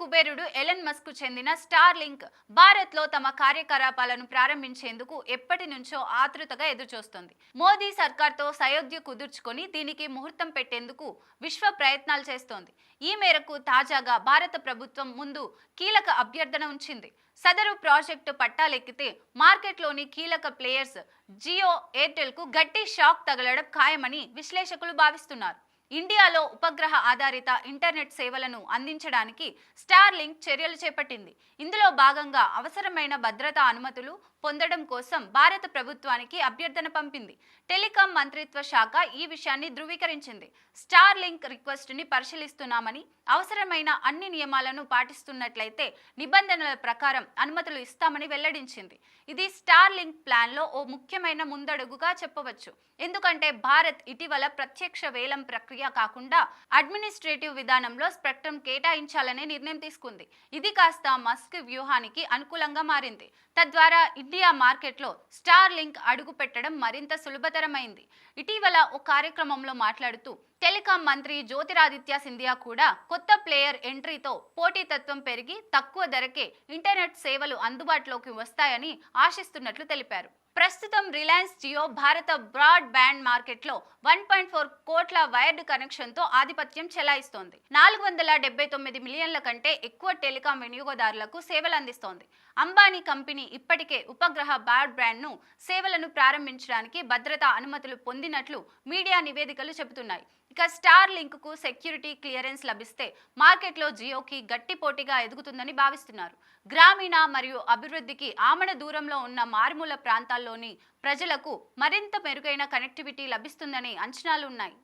కుబేరుడు Elon Musk కు చెందిన స్టార్ లింక్ భారత్ లో తమ కార్యకలాపాలను ప్రారంభించేందుకు ఎప్పటి నుంచో ఆతృతగా ఎదురుచూస్తోంది. మోదీ సర్కార్ తో సయోధ్య కుదుర్చుకొని దీనికి ముహూర్తం పెట్టేందుకు విశ్వ ప్రయత్నాలు చేస్తోంది. ఈ మేరకు తాజాగా భారత ప్రభుత్వం ముందు కీలక అభ్యర్థన ఉంచింది. సదరు ప్రాజెక్టు పట్టాలెక్కితే మార్కెట్లోని కీలక ప్లేయర్స్ జియో, ఎయిర్టెల్ కు గట్టి షాక్ తగలడం ఖాయమని విశ్లేషకులు భావిస్తున్నారు. ఇండియాలో ఉపగ్రహ ఆధారిత ఇంటర్నెట్ సేవలను అందించడానికి స్టార్ లింక్ చర్యలు చేపట్టింది. ఇందులో భాగంగా అవసరమైన భద్రతా అనుమతులు పొందడం కోసం భారత ప్రభుత్వానికి అభ్యర్థన పంపింది. టెలికాం మంత్రిత్వ శాఖ ఈ విషయాన్ని ధృవీకరించింది. స్టార్ లింక్ రిక్వెస్ట్ ని పరిశీలిస్తున్నామని, అవసరమైన అన్ని నియమాలను పాటిస్తున్నట్లయితే నిబంధనల ప్రకారం అనుమతులు ఇస్తామని వెల్లడించింది. ఇది స్టార్ లింక్ ప్లాన్ లో ఓ ముఖ్యమైన ముందడుగుగా చెప్పవచ్చు. ఎందుకంటే భారత్ ఇటీవల ప్రత్యక్ష వేలం ప్రక్రియ కాకుండా అడ్మినిస్ట్రేటివ్ విధానంలో స్పెక్ట్రమ్ కేటాయించాలనే నిర్ణయం తీసుకుంది. ఇది కాస్త మస్క్ వ్యూహానికి అనుకూలంగా మారింది. తద్వారా ఇండియా మార్కెట్లో స్టార్ లింక్ అడుగు పెట్టడం మరింత సులభతరమైంది. ఇటీవల ఓ కార్యక్రమంలో మాట్లాడుతూ టెలికాం మంత్రి జ్యోతిరాదిత్య సింధియా కూడా కొత్త ప్లేయర్ ఎంట్రీతో పోటీతత్వం పెరిగి తక్కువ ధరకే ఇంటర్నెట్ సేవలు అందుబాటులోకి వస్తాయని ఆశిస్తున్నట్లు తెలిపారు. ప్రస్తుతం రిలయన్స్ జియో భారత బ్రాడ్ బ్యాండ్ మార్కెట్లో 1.4 కోట్ల వైర్డ్ కనెక్షన్ తో ఆధిపత్యం చెలాయిస్తోంది. 479 మిలియన్ల కంటే ఎక్కువ టెలికాం వినియోగదారులకు సేవలు అందిస్తోంది. అంబానీ కంపెనీ ఇప్పటికే ఉపగ్రహ బ్రాడ్ బ్యాండ్ ను సేవలను ప్రారంభించడానికి భద్రతా అనుమతులు పొందినట్లు మీడియా నివేదికలు చెబుతున్నాయి. ఇక స్టార్ లింక్ కు సెక్యూరిటీ క్లియరెన్స్ లభిస్తే మార్కెట్లో జియోకి గట్టి పోటీగా ఎదుగుతుందని భావిస్తున్నారు. గ్రామీణ మరియు అభివృద్ధికి ఆమడ దూరంలో ఉన్న మారుమూల ప్రాంతాల్లోని ప్రజలకు మరింత మెరుగైన కనెక్టివిటీ లభిస్తుందనే అంచనాలు ఉన్నాయి.